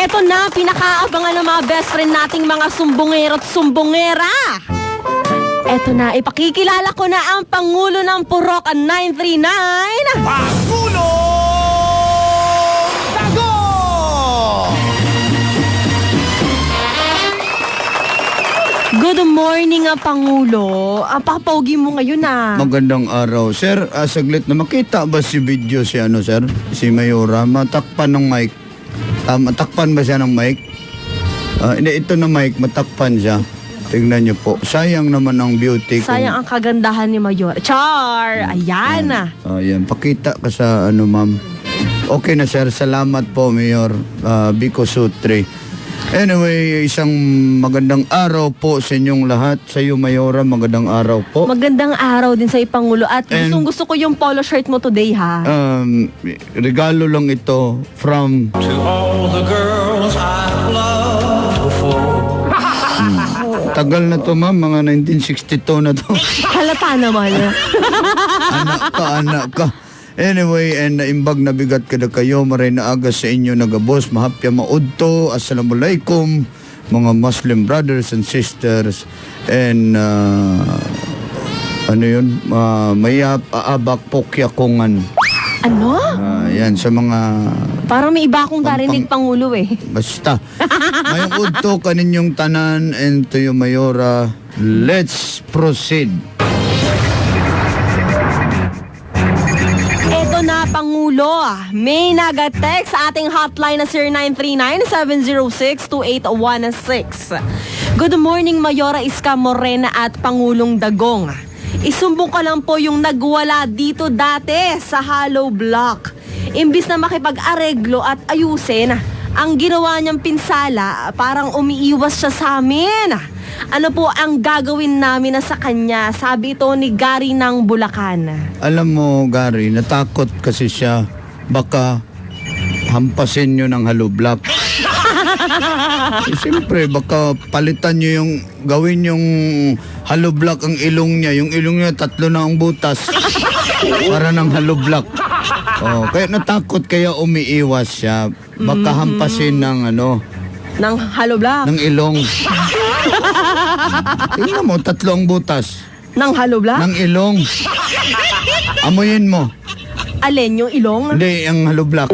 Eto na, pinakaabangan ng mga best friend nating mga sumbongero at sumbongera. Eto na, ipakikilala ko na ang Pangulo ng Purok 939. Pangulo Dago! Good morning, Pangulo. Papogi mo ngayon, Magandang araw, sir. Saglit na makita ba si video si sir? Si Mayora, matakpan ng mic. Matakpan ba siya ng mic? Hindi, ito na mic, matakpan siya. Tingnan niyo po. Sayang naman ang beauty. Sayang ang kagandahan ni Mayor. Char! Ayan. Ayan, pakita ka sa ma'am. Okay na, sir. Salamat po, Mayor Biko Sutri. Anyway, isang magandang araw po sa inyong lahat. Sa iyo, Mayora, magandang araw po. Magandang araw din sa Pangulo. At gusto ko yung polo shirt mo today, ha? Regalo lang ito from... To all the girls I've loved before. Tagal na to, ma'am. Mga 1962 na to. Halata naman. Anak ka. Anyway, and naimbag na bigat kada kayo, maray na aga sa inyo nagabos, mahapya maudto, assalamualaikum, mga Muslim brothers and sisters, and mayap aabak pokyakungan. Ano? Yan, sa mga... Parang may iba akong narinig, Pangulo, eh. Basta. Mayong udto kaninyong tanan, and to you, Mayora, let's proceed. Eto na, Pangulo. May nag-text sa ating hotline na 0939-706-2816. Good morning, Mayora Iska Morena at Pangulong Dagong. Isumbong ko lang po yung nagwala dito dati sa hollow block. Imbis na makipag-areglo at ayusin, ang ginawa niyang pinsala, parang umiiwas siya sa amin. Ano po ang gagawin namin na sa kanya? Sabi ito ni Gary ng Bulacan. Alam mo, Gary, natakot kasi siya. Baka hampasin nyo ng hollow block. Siyempre, baka palitan nyo yung, gawin yung hollow block ang ilong niya. Yung ilong niya, 3 na ang butas. Para ng hollow block. Kaya natakot, kaya umiiwas siya. Baka hampasin ng Ng hollow block? ng ilong. Tingnan mo, 3 ang butas. Ng hollow block? Ng ilong. Amuyin mo. Alin, yung ilong? Hindi, ang hollow block.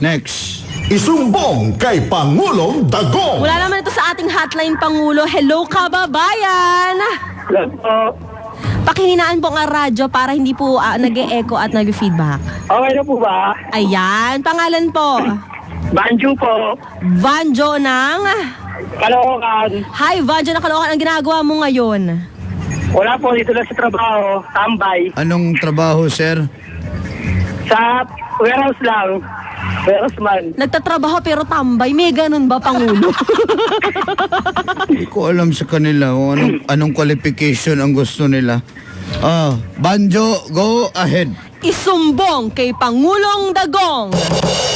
Next. Isumbong kay Pangulong Dago! Wala naman ito sa ating hotline, Pangulo. Hello, kababayan! Pakihinaan po ang radyo para hindi po nag-e-echo at nag-feedback. Okay na po ba? Ayan, pangalan po. Banjo po. Vanjo ng... Caloocan. Hi, Vanjo ng Caloocan. Ang ginagawa mo ngayon? Wala po, dito lang sa trabaho. Tambay. Anong trabaho, sir? Sa warehouse lang. Warehouse man. Nagtatrabaho pero tambay. May ganun ba, Pangulo? Hindi ko alam sa kanila kung anong qualification ang gusto nila. Banjo, go ahead. Isumbong kay Pangulong Dagong.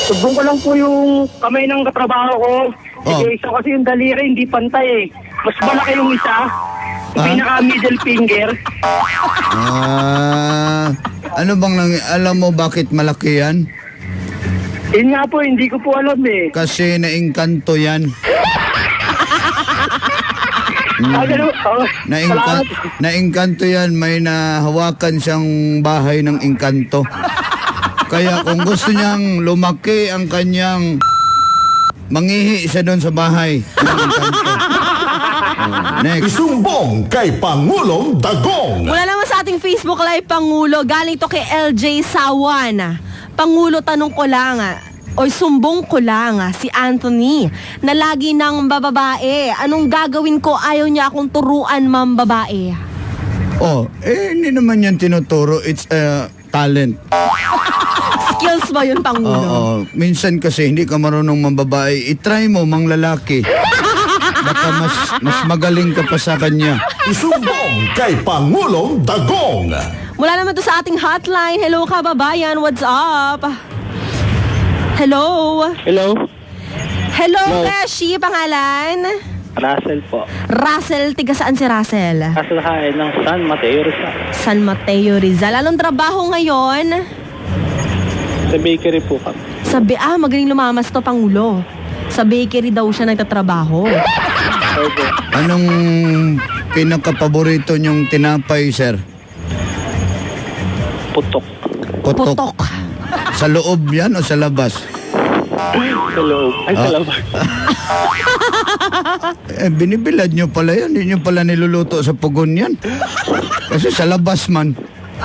Subong ko lang po yung kamay ng katrabaho ko. Sige, isa kasi yung daliri, hindi pantay eh. Mas malaki yung isa. Yung pinaka-middle finger. Ano bang alam mo bakit malaki yan? Yun nga po, hindi ko po alam eh. Kasi naingkanto yan. Naingkanto yan, may nahawakan siyang bahay ng ingkanto. Kaya kung gusto niyang lumaki ang kanyang mangihi siya doon sa bahay ng ingkanto. Next. Isumbong kay Pangulong Dagong! Wala naman sa ating Facebook Live, Pangulo. Galing to kay LJ Sawan. Pangulo, tanong ko lang, o sumbong ko lang si Anthony na lagi nang bababae. Anong gagawin ko? Ayaw niya akong turuan, ma'am babae. Hindi naman yan tinuturo. It's talent. Skills ba yun, Pangulo? Minsan kasi hindi ka marunong mambabae. I-try mo, mang lalaki. Baka mas magaling ka pa sa kanya. Isumbong kay Pangulong Dagong! Wala naman to sa ating hotline. Hello, kababayan. What's up? Hello? Hello? Hello, Beshi. Pangalan? Russell po. Russell. Tiga saan si Russell? Kasahayan ng San Mateo Rizal. San Mateo Rizal. Anong trabaho ngayon? Sa bakery po kami. Sabi, magaling lumamas to, Pangulo. Sa bakery daw siya nagtatrabaho. Opo. Anong pinaka-paborito niyong tinapay, sir? Putok. Putok. Sa loob yan o sa labas? Sa loob. Ay, sa labas. Binibilad nyo pala yan. Hindi nyo pala niluluto sa pugon yan. Kasi sa labas man.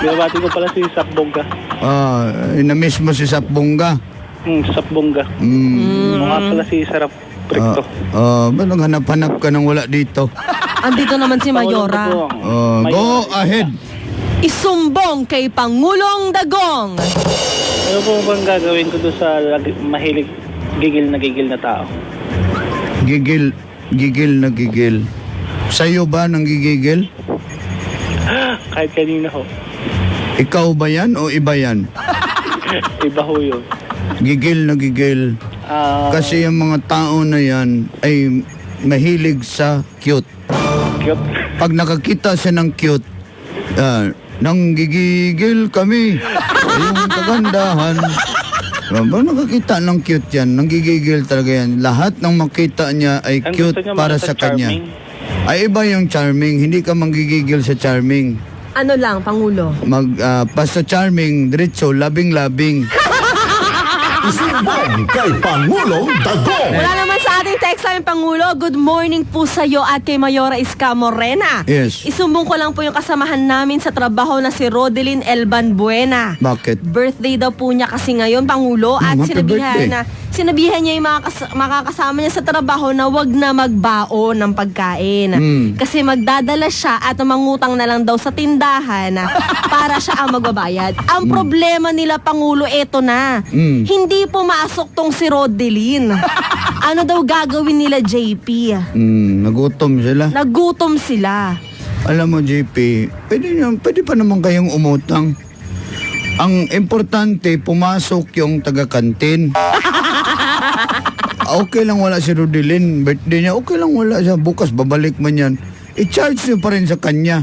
Binabati ko pala si Sapbongga. Na-miss mo si Sapbongga. Sapbongga. Mukha pala si Sarap Prikto. Ba't hanap-hanap ka nang wala dito? Andito naman si Mayora. Go ahead. Isumbong kay Pangulong Dagong. Ano po bang gagawin ko doon sa mahilig gigil na tao? Gigil na gigil. Sa'yo ba nang gigigil? Kahit kanina ho. Ikaw ba yan o iba yan? Iba ho yun. Gigil na gigil. Kasi yung mga tao na yan ay mahilig sa cute. Cute. Pag nakakita siya ng cute, nang gigigil kami. Yung kagandahan. Ba nakakita ng cute yan, nang gigigil talaga yan. Lahat ng makita niya ay Ang cute gusto niya para makita sa kanya. charming. Ay iba yung charming, hindi ka manggigigil sa charming. Ano lang, Pangulo? Basta charming, diretso, labing-labing. Isumbong kay Pangulong Dagong. Wala naman sa ating text line, Pangulo. Good morning po sa iyo at kay Mayora Iska Morena. Yes. Isumbong ko lang po yung kasamahan namin sa trabaho na si Rodeline Elban Buena. Bakit? Birthday daw po niya kasi ngayon, Pangulo. At happy birthday. sinabihan niya yung makakasama niya sa trabaho na wag na magbaon ng pagkain. Kasi magdadala siya at mangutang na lang daw sa tindahan para siya ang magbabayad. Ang problema nila, Pangulo, eto na. Hindi pumasok tong si Rodeline. Ano daw gagawin nila, JP? Nagutom sila. Nagutom sila. Alam mo, JP, pwede pa naman kayong umutang. Ang importante, pumasok yung taga-kantin. Okay lang wala si Rodeline. Birthday niya, okay lang wala siya. Bukas, babalik man yan. I-charge niyo pa rin sa kanya.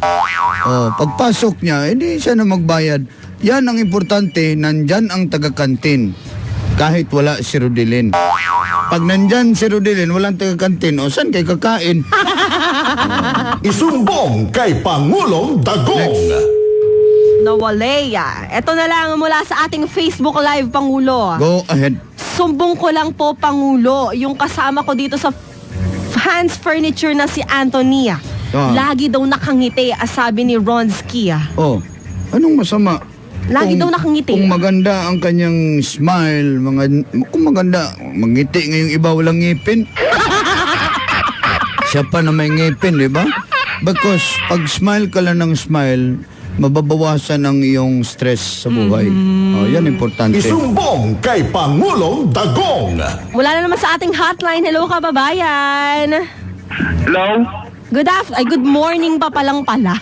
Pagpasok niya, hindi siya na magbayad. Yan ang importante, nandyan ang taga-kantin. Kahit wala si Rodeline. Pag nandyan si Rodeline, walang taga-kantin, saan kayo kakain? Isumbong kay Pangulong Dagong. Nawaleya. Ito na lang mula sa ating Facebook Live, Pangulo. Go ahead. Sumbong ko lang po, Pangulo, yung kasama ko dito sa Hans Furniture na si Antonia. Lagi daw nakangiti, sabi ni Ronski. Anong masama? Lagi daw nakangiti. Kung maganda ang kanyang smile, kung maganda, mangiti ngayong iba walang ngipin. Siya pa na may ngipin, di ba? Because pag smile ka lang ng smile, mababawasan ang iyong stress sa buhay. Yan importante. Isumbong kay Pangulong Dagong. Wala na naman sa ating hotline. Hello, kababayan. Hello? Good morning pa palang pala.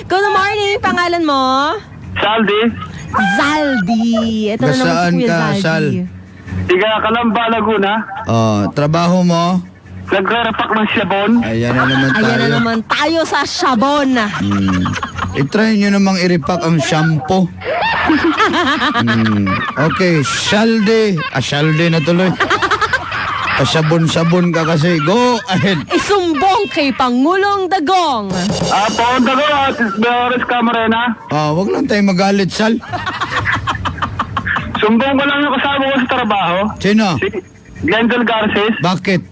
Good morning, pangalan mo? Saldi? Zaldi. Ito na naman si Nasaan Kuya ka, Zaldi. Sal? Tiga Kalamba, Laguna. Trabaho mo? Nagre-repack ng sabon. Ayan na naman tayo. Ayan na naman tayo sa Shabon. I-try nyo namang i-repack ang shampoo. Okay, Shalde. Shalde na tuloy. Pasabon-sabon ka kasi. Go ahead. Isumbong kay Pangulong Dagong. Paunta ko, Mayora Iska Morena. Wag lang tayo magalit, Sal. Sumbong ko lang yung kasama ko sa trabaho. Sino? Si Glendel Garces. Bakit?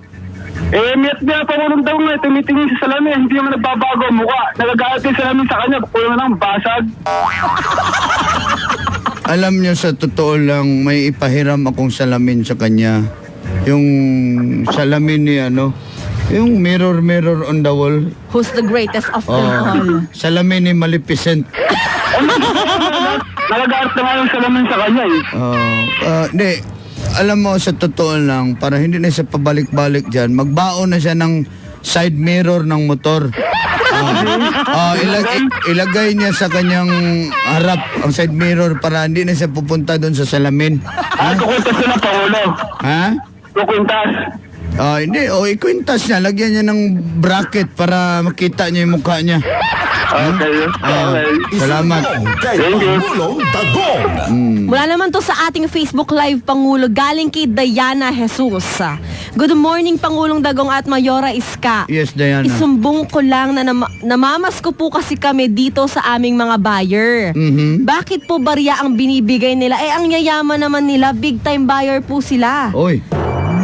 Miyat niya Pangulong Dagong na tumitingin sa salamin. Hindi naman nagbabago ang mukha. Nagagalit yung salamin sa kanya. Kulang lang, basag. Alam nyo, sa totoo lang, may ipahiram akong salamin sa kanya. Yung salamin ni yung mirror on the wall. Who's the greatest of them all? Salamin ni Maleficent. Nagagalit na nga yung salamin sa kanya Hindi. Alam mo, sa totoo lang, para hindi na siya pabalik-balik dyan, magbaon na siya ng side mirror ng motor. Ilagay niya sa kanyang harap ang side mirror para hindi na siya pupunta doon sa salamin. Kukuntas na ng Pangulo. Ha? Kukuntas. Hindi. Ikwintas niya. Lagyan niya ng bracket para makita niya yung mukha niya. Okay. Salamat. Kay Pangulong Dagong. Mula naman to sa ating Facebook Live, Pangulo, galing kay Diana Jesus. Good morning, Pangulong Dagong at Mayora Iska. Yes, Diana. Isumbong ko lang na namamasko po kasi kami dito sa aming mga buyer. Mhm. Bakit po barya ang binibigay nila? Ang yayaman naman nila, big time buyer po sila. Oy.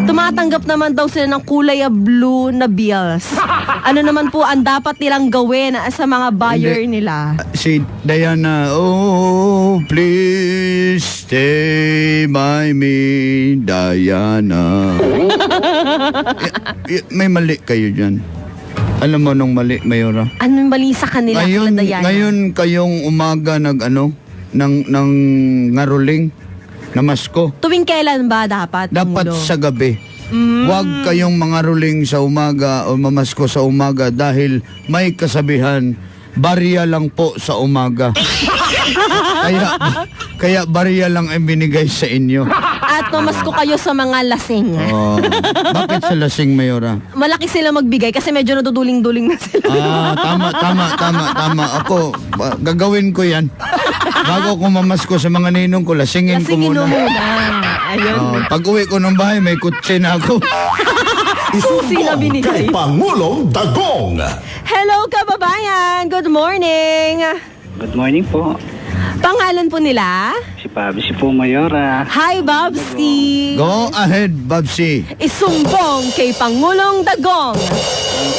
Tumatanggap naman daw sila ng kulay blue na bills. Ano naman po ang dapat nilang gawin sa mga buyer nila? Si Diana, oh, please stay by me, Diana. May mali kayo dyan. Alam mo nung mali, Mayora? Anong mali sa kanila, Diana? Ngayon kayong umaga ng ngaruling, namasko. Tuwing kailan ba dapat? Dapat Pangulo? sa gabi. Huwag kayong mangaruling sa umaga o mamasko sa umaga dahil may kasabihan, barya lang po sa umaga. kaya barya lang ang binigay sa inyo. At mamasko kayo sa mga lasing. Oh, bakit sa lasing, Mayora? Malaki sila magbigay kasi medyo natuduling-duling na sila. Tama. Ako, gagawin ko yan. Bago ko mamasko sa mga ninong ko, lasingin ko Lasingin mo muna. muna. Ayun. Pag uwi ko ng bahay, may kutsi na ako. Susi na binigay. Kay Pangulong Dagong. Hello, kababayan! Good morning! Good morning po. Pangalan po nila? Si Pabsi po, Mayora. Hi, Bobsy! Go ahead, Babsi. Isumbong kay Pangulong Dagong.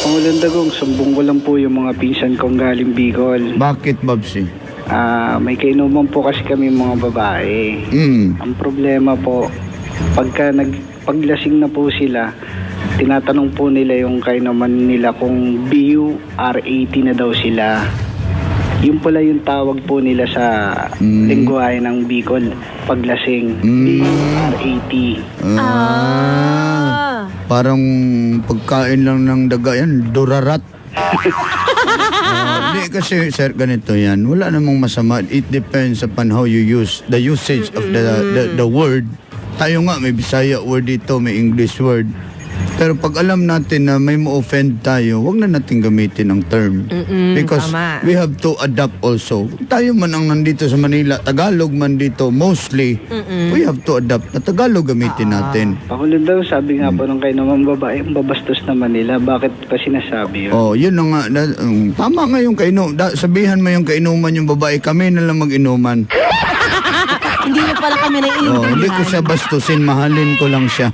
Pangulong Dagong, sumbong ko lang po yung mga pinsan kong galing Bicol. Bakit, Babsi? May kainuman po kasi kami mga babae. Ang problema po, paglasing na po sila, tinatanong po nila yung kainuman nila kung BURAT na daw sila. Yun pala yung tawag po nila sa lengguwahe ng Bicol, paglasing. BURAT. Parang pagkain lang ng daga yan, durarat. Hindi kasi, sir, ganito yan. Wala namang masama. It depends upon how you use the usage of the word. Tayo nga, may Bisaya word dito, may English word. Pero pag alam natin na may ma-offend tayo, wag na natin gamitin ang term. Because tama. we have to adapt also. Tayo man ang nandito sa Manila, Tagalog man dito, mostly, we have to adapt na Tagalog gamitin natin. Pangulong Dagong, sabi nga po ng kainuman babae, ang babastos naman nila. Bakit pa sinasabi yun? Oh, yun na nga. Tama nga yung sabihan mo yung kainuman yung babae, kami na lang mag-inuman. Hindi na pala kami naiintindihan. Hindi ko siya bastusin, mahalin ko lang siya.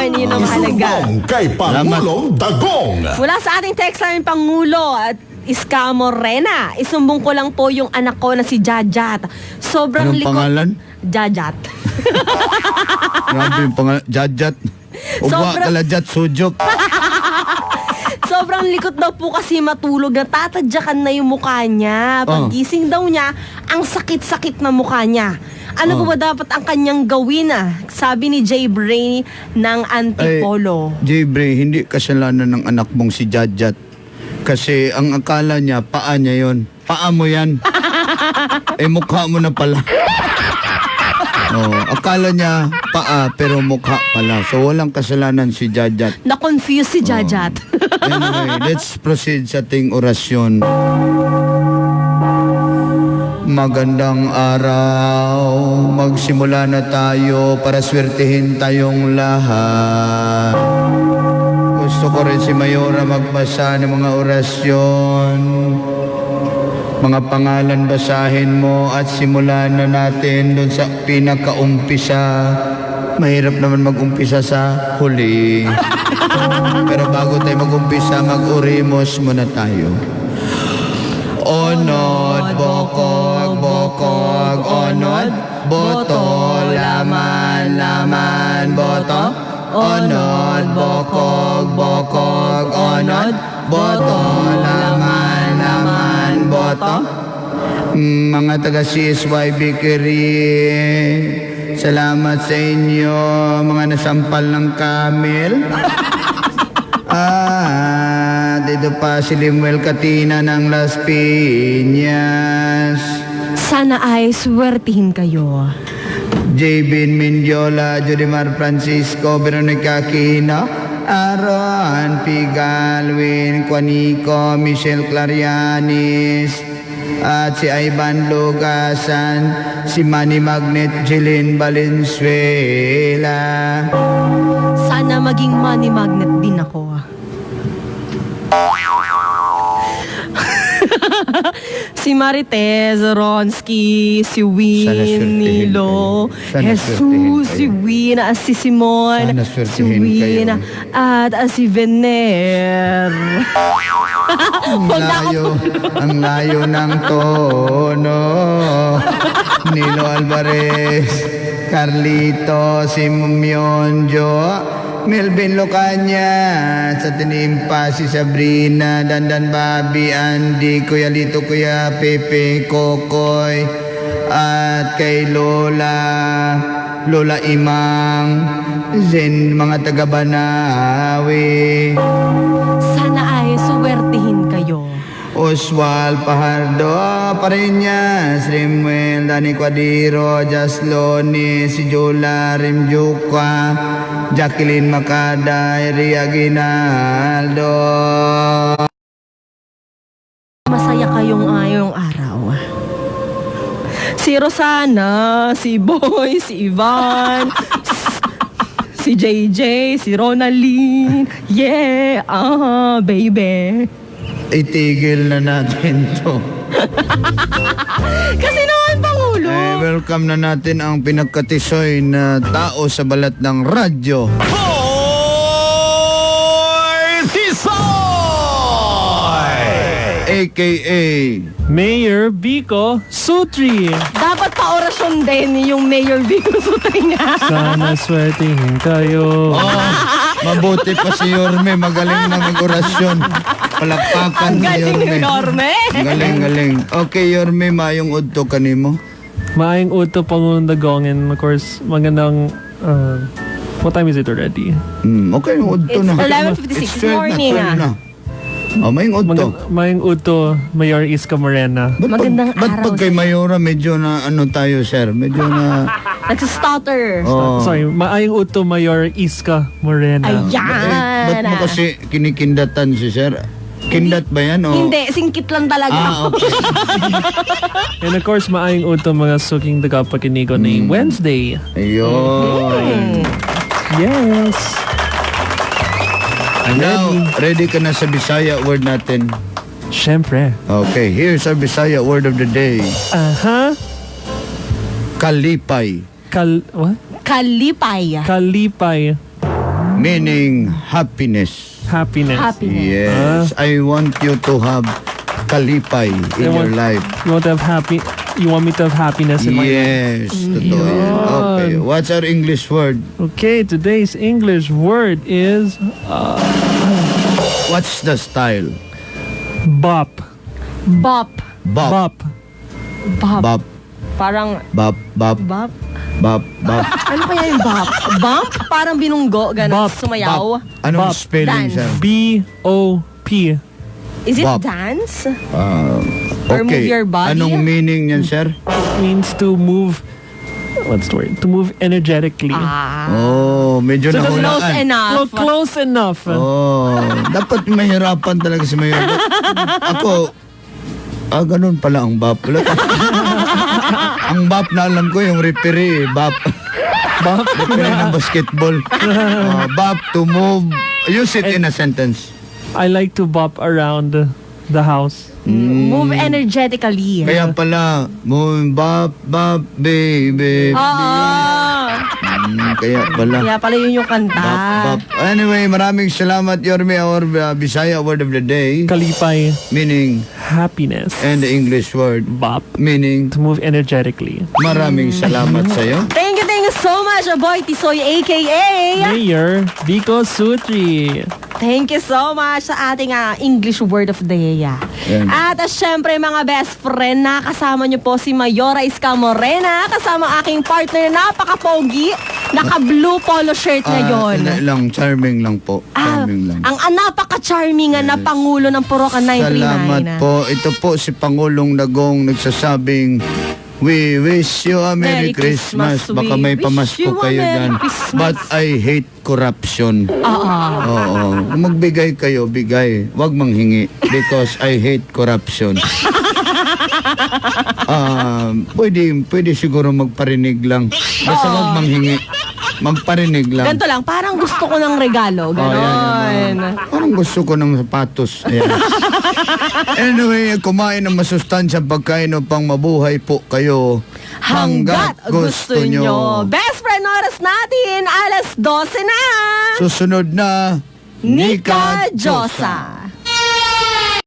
Hindi na mahalaga. Isumbong kay Pangulong Dagong. Mula sa ating text namin, Pangulo at Iska Morena, isumbong ko lang po yung anak ko na si Jajat. Sobrang Anong likod. pangalan? Jajat. Grabe yung pangalan. Jajat. Ugwa, Sobrang- kalajat, sujok. Sobrang likot daw po kasi matulog na tatadyakan na yung mukha niya. Paggising daw niya, ang sakit-sakit na mukha niya. Ano po ba dapat ang kanyang gawin Sabi ni Jay Bray ng Antipolo. J-Bray, hindi kasalanan ng anak mong si Jajat. Kasi ang akala niya, paa niya yon. Paa mo yan. Mukha mo na pala. Akala niya paa pero mukha pala. So walang kasalanan si Jajat. Na-confuse si Jajat. Anyway, let's proceed sa ating orasyon. Magandang araw. Magsimula na tayo para swertihin tayong lahat. Gusto ko rin si Mayora magbasa ng mga orasyon. Mga pangalan basahin mo at simulan na natin doon sa pinakaumpisa. Mahirap naman mag-umpisa sa huli. Pero bago tayo mag-umpisa, mag-urimos muna tayo. Onod, bokog, bokog, onod, boto, laman, laman, boto. Onod, bokog, bokog, onod, boto, laman, laman, boto. Mga taga CSYB salamat sa inyo, mga nasampal ng camel. Dito pa si Limuel Katina ng Las Piñas. Sana ay swertihin kayo. Jabin Mindiola, Jodimar Francisco, Veronica Aquino, Aaron P. Galwin, Juanico, Michelle Clarianis, at si Ivan Lugasan, si Manny Magnet, Jeline Valenzuela. Sana maging money magnet din ako. Si Marites, Ronsky, si Sana Win, swertihin Nilo, kayo. Sana swertihin Jesus, si kayo. Win, si Simon, Sana si swertihin Win, kayo. at si Vener. Ang layo ng tono. Nilo Alvarez, Carlito, Simyonjo, Melvin Lucanya, sa Tinimpa, si Sabrina, Dandan Babi, Andy, Kuya Lito, Kuya Pepe, Kokoy, at kay Lola Imang, Zen, mga taga-Banawi. Sana ay suwertihin kayo. Oswald Pajardo, Pareñas, Rimuel, Dani Cuadiro, Jasloni, si Jula Rimjuka, Jacqueline Macada, Ria Ginaldo. Masaya kayong ayong araw. Si Rosana, si Boy, si Ivan, si JJ, si Ronaline. Yeah, baby. Itigil na natin to. Kasi naman, Pangulo. Welcome na natin ang pinagkatisoy na tao sa balat ng radyo. AKA Mayor Vico Sutri. Dapat pa-orasyon din yung Mayor Vico Sutri nga. Sana swertihin kayo. mabuti pa si Yorme, magaling na mag-orasyon. Palakpakan Ang si galing Yorme. ni Yorme. Galing. Okay, Yorme, mayong udto kanimo. Maayong uto Pangulong Dagong, and of course, magandang... what time is it already? Okay, yung udto It's na. 11:56 It's 12 morning, na, 12 na. Mayong udto. Maayong uto, Mayor Iska Morena. Magandang ba't araw pag kay Mayora, medyo na ano tayo, sir? Medyo na... Nagsistutter. Oh. Sorry, maayong uto, Mayor Iska Morena. Ayan. Ba't mo kasi kinikindatan si sir? Kindat ba yan? O? Hindi, singkit lang talaga. Okay. And of course, maayong uto mga suking tagapakinigo ni Wednesday. Ayun. Yes. Now, ready ka na sa Bisaya word natin? Siyempre. Okay, here's our Bisaya word of the day. Aha. Kalipay. What? Kalipay. Kalipay. Meaning happiness. Happiness. Yes, I want you to have kalipay in your life. You want me to have happiness in my life? Yes, totoo yan. Okay, what's our English word? Okay, today's English word is What's the style? bop. Bop. Bop. Bop. Bop. Bop. Parang, Bop. Bop. bop? Bop. Bop. Ano kaya yung bop? Bump? Parang binunggo, gano'n, Bop. sumayaw. Anong Bop. spelling, Dance. sir? B-O-P. Is it Bop. dance? Okay, Or move your body? anong meaning niyan, sir? Means to move, what's the word? To move energetically. Oh, medyo Close nahulaan. enough. Close enough. Oh, dapat mahirapan talaga si Mayor. Ako, ganun pala ang bop. Ang bop na alam ko yung referee, bop. Bop? Referee ng basketball. Bop, to move. Use it in a sentence. I like to bop around the house. Move energetically. Kaya pala, bop, bop, baby. Kaya pala. Kaya pala yun yung kanta. Bop, bop. Anyway, maraming salamat, Yorme, our Bisaya word of the day. Kalipay. Meaning, Happiness. and the English word, Bop. meaning, To move energetically. maraming salamat sa'yo. Thank you so much, Boy Tisoy, a.k.a. Mayor Vico Sutri. Thank you so much sa ating English word of the day. Yan. At syempre mga best friend, kasama niyo po si Mayora Iska Morena, kasama aking partner na napaka-pogi, naka-blue polo shirt ngayon. Charming lang po. Charming lang. Ang napaka-charming na Pangulo ng Porocan 939. Salamat po. Ito po si Pangulong Dagong nagsasabing We wish you a Merry Christmas. Baka may We wish pamasko you a kayo Merry dyan. Christmas. But I hate corruption. Oo. Kung magbigay kayo, bigay. Huwag manghingi. Because I hate corruption. Pwede siguro magparinig lang. Basta huwag manghingi. Magparinig lang. Ganito lang, parang gusto ko ng regalo. Oh, yan, Ganon. Parang gusto ko ng sapatos. Ayan. Anyway, kumain ng masustansyang pagkain upang mabuhay po kayo Hanggat gusto nyo. Best friend oras natin, alas 12 na. Susunod na Nika Diyosa.